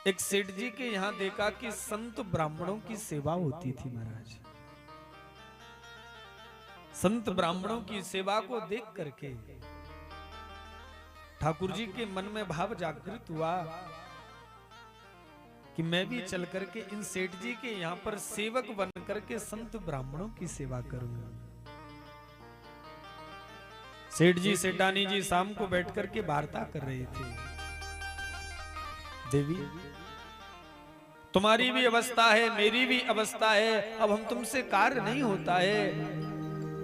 एक सेठ जी के यहाँ देखा कि संत ब्राह्मणों की सेवा होती थी महाराज। संत ब्राह्मणों की सेवा को देख करके ठाकुर जी के मन में भाव जागृत हुआ कि मैं भी चल करके इन सेठ जी के यहाँ पर सेवक बन करके संत ब्राह्मणों की सेवा करूंगा। सेठ जी सेठानी जी शाम को बैठ करके वार्ता कर रहे थे। देवी, तुम्हारी भी अवस्था है, मेरी भी अवस्था है, अब हम तुमसे कार्य नहीं होता है,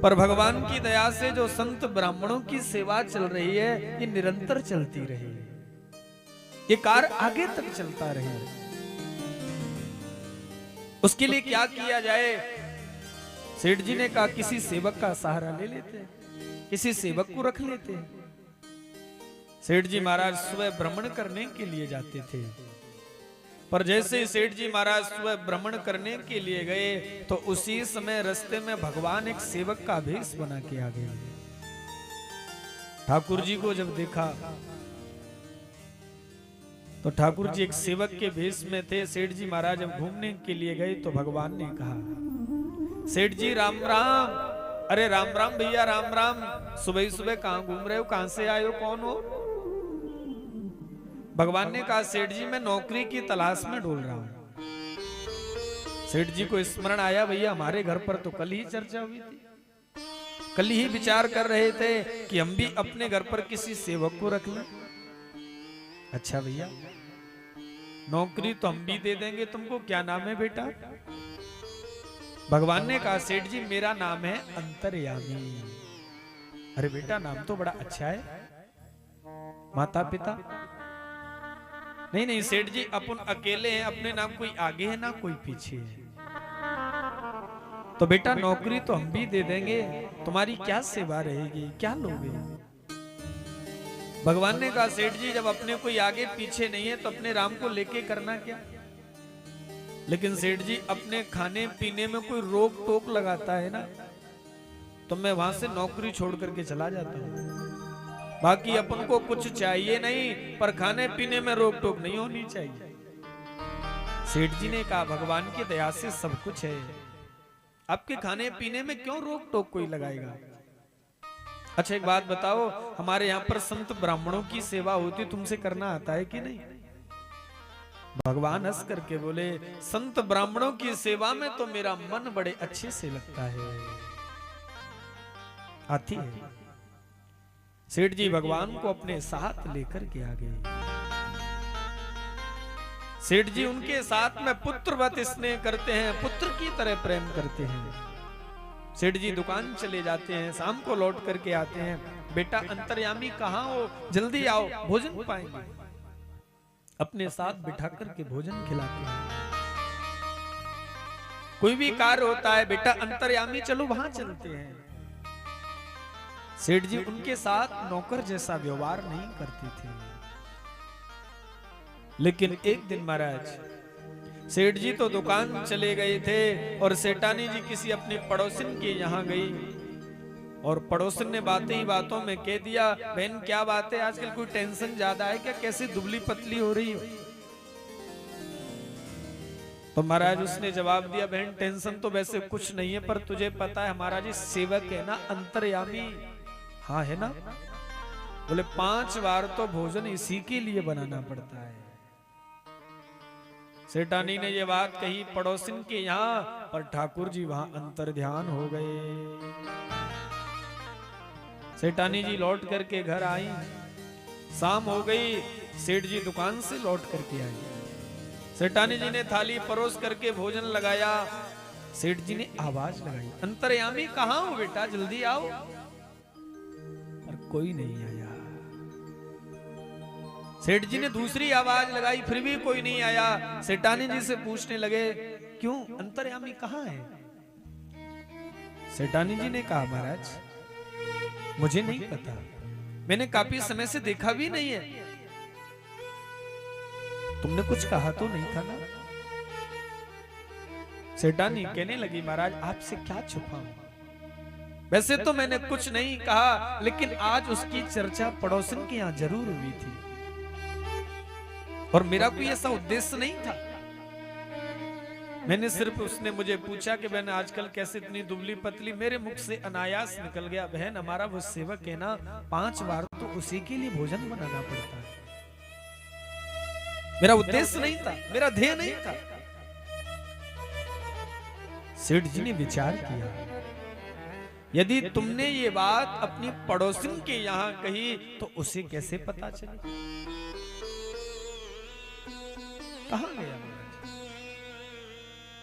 पर भगवान की दया से जो संत ब्राह्मणों की सेवा चल रही है ये निरंतर चलती रहे, ये कार्य आगे तक चलता रहे। उसके लिए क्या किया जाए? सेठ जी ने कहा किसी सेवक का सहारा ले लेते, किसी सेवक को रख लेते। सेठ जी महाराज सुबह भ्रमण करने के लिए जाते थे, पर जैसे सेठ जी महाराज सुबह भ्रमण करने के लिए गए तो उसी समय रास्ते में भगवान एक सेवक का भेष बना के आ गए। ठाकुर जी को जब देखा तो ठाकुर जी एक सेवक के भेष में थे। सेठ जी महाराज जब घूमने के लिए गए तो भगवान ने कहा, सेठ जी राम राम। अरे राम राम भैया, राम राम। सुबह सुबह कहां घूम रहे हो, कहां से आए हो, कौन हो? भगवान ने कहा, सेठ जी मैं नौकरी की तलाश में ढूंढ रहा हूं। सेठ जी को स्मरण आया, भैया हमारे घर पर तो कल ही चर्चा हुई थी, कल ही विचार कर रहे थे कि हम भी अपने घर पर किसी सेवक को रख लें। अच्छा भैया, नौकरी तो हम भी दे देंगे तुमको, क्या नाम है बेटा? भगवान ने कहा, सेठ जी मेरा नाम है अंतर्यामी। अरे बेटा नाम तो बड़ा अच्छा है। माता पिता? नहीं नहीं सेठ जी अपन अकेले हैं, अपने नाम कोई आगे है ना कोई पीछे है। तो बेटा नौकरी तो हम भी दे देंगे, तुम्हारी क्या सेवा रहेगी, क्या लोगे? भगवान ने कहा, सेठ जी जब अपने कोई आगे पीछे नहीं है तो अपने राम को लेके करना क्या? लेकिन सेठ जी अपने खाने पीने में कोई रोक टोक लगाता है ना, तो मैं वहां से नौकरी छोड़ करके चला जाता हूं। बाकी अपन को कुछ चाहिए नहीं, पर खाने पीने में रोक टोक नहीं होनी चाहिए। सेठ जी ने कहा, भगवान की दया से सब कुछ है, आपके खाने पीने में क्यों रोक टोक कोई लगाएगा? अच्छा एक बात बताओ, हमारे यहाँ पर संत ब्राह्मणों की सेवा होती, तुमसे करना आता है कि नहीं? भगवान हंस करके बोले, संत ब्राह्मणों की सेवा में तो मेरा मन बड़े अच्छे से लगता है, आती है। सेठ जी भगवान को अपने साथ लेकर के आ गए। सेठ जी उनके साथ में पुत्रवत स्नेह करते हैं, पुत्र की तरह प्रेम करते हैं। सेठ जी दुकान चले जाते हैं, शाम को लौट करके आते हैं, बेटा अंतर्यामी कहाँ हो, जल्दी आओ भोजन पाएंगे। अपने साथ बिठा करके भोजन खिलाते हैं। कोई भी कार्य होता है, बेटा अंतर्यामी चलो वहां चलते हैं। सेठ जी उनके साथ नौकर जैसा व्यवहार नहीं करते थे। लेकिन एक दिन महाराज सेठ जी तो दुकान चले गए थे और सेठानी जी किसी अपनी पड़ोसिन के यहाँ गई और पड़ोसिन ने बातें ही बातों में कह दिया, बहन क्या बात है, आजकल कोई टेंशन ज्यादा है क्या, कैसे दुबली पतली हो रही हो? तो महाराज उसने जवाब दिया, बहन टेंशन तो वैसे कुछ नहीं है, पर तुझे पता है हमारा जी सेवक है ना अंतर्यामी। हाँ है ना? बोले 5 बार तो भोजन इसी के लिए बनाना पड़ता है। सेठानी ने ये बात कही पड़ोसिन के यहाँ, पर ठाकुर जी वहां अंतर ध्यान हो गए। सेठानी जी लौट करके घर आई, शाम हो गई, सेठ जी दुकान से लौट करके आई। सेठानी जी ने थाली परोस करके भोजन लगाया। सेठ जी ने आवाज लगाई, अंतर्यामी कहाँ हो बेटा, जल्दी आओ। पर कोई नहीं आया। सेठ जी ने दूसरी आवाज लगाई, फिर भी कोई नहीं आया। सेठानी जी से पूछने लगे, क्यों अंतर्यामी कहाँ है? सेठानी जी ने कहा, महाराज मुझे नहीं पता, मैंने काफी समय से देखा भी नहीं है। तुमने कुछ कहा तो नहीं था ना? सेठानी कहने लगी, महाराज आपसे क्या छुपाऊं, वैसे तो मैंने कुछ नहीं कहा, लेकिन आज उसकी चर्चा पड़ोसन के यहाँ जरूर हुई थी। और मेरा कोई ऐसा उद्देश्य नहीं था। मैंने सिर्फ, उसने मुझे पूछा कि बहन आजकल कैसे इतनी दुबली पतली, मेरे मुख से अनायास निकल गया, बहन हमारा वो सेवक है ना 5 बार तो उसी के लिए भोजन बनाना पड़ता है। मेरा उद्देश्य नहीं था, मेरा ध्येय नहीं था। सेठ जी ने विचार किया, यदि तुमने ये बात अपनी पड़ोसिन के यहां कही तो उसे कैसे पता चले? कहां गया?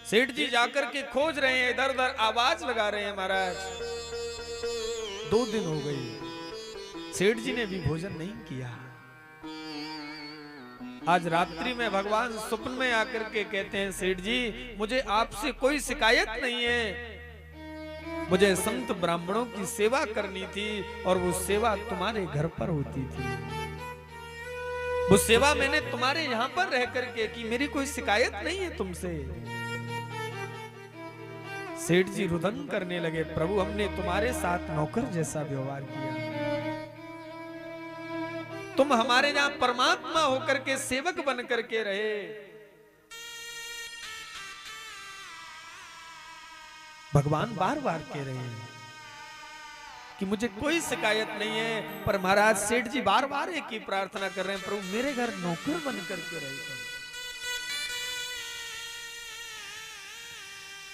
सेठ जी जाकर के खोज रहे हैं, इधर उधर आवाज लगा रहे हैं। महाराज 2 दिन हो गए, सेठ जी ने भी भोजन नहीं किया। आज रात्रि में भगवान स्वप्न में आकर के कहते हैं, सेठ जी मुझे आपसे कोई शिकायत नहीं है, मुझे संत ब्राह्मणों की सेवा करनी थी और वो सेवा तुम्हारे घर पर होती थी। वो सेवा मैंने तुम्हारे यहां पर रह करके की, मेरी कोई शिकायत नहीं है तुमसे। सेठ जी रुदन करने लगे, प्रभु हमने तुम्हारे साथ नौकर जैसा व्यवहार किया, तुम हमारे यहां परमात्मा होकर के सेवक बन करके रहे। भगवान बार बार कह रहे हैं कि मुझे कोई शिकायत नहीं है, पर महाराज सेठ जी बार बार एक ही प्रार्थना कर रहे हैं, प्रभु मेरे घर नौकर बन करके रहे।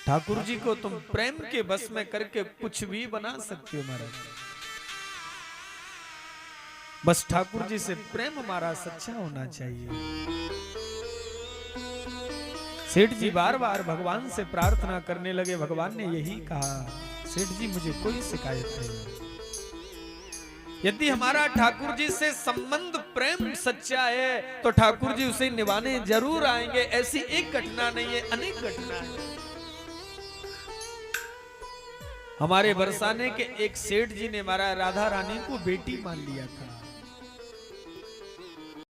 ठाकुर जी को तुम प्रेम के बस में करके कुछ भी बना सकते हो महाराज, बस ठाकुर जी से प्रेम हमारा सच्चा होना चाहिए। सेठ जी बार बार भगवान से प्रार्थना करने लगे। भगवान ने यही कहा, सेठ जी मुझे कोई शिकायत नहीं, यदि हमारा ठाकुर जी से संबंध प्रेम सच्चा है तो ठाकुर जी उसे निभाने जरूर आएंगे। ऐसी एक घटना नहीं है, अनेक घटना है। हमारे बरसाने के एक सेठ जी ने हमारा राधा रानी को बेटी मान लिया था।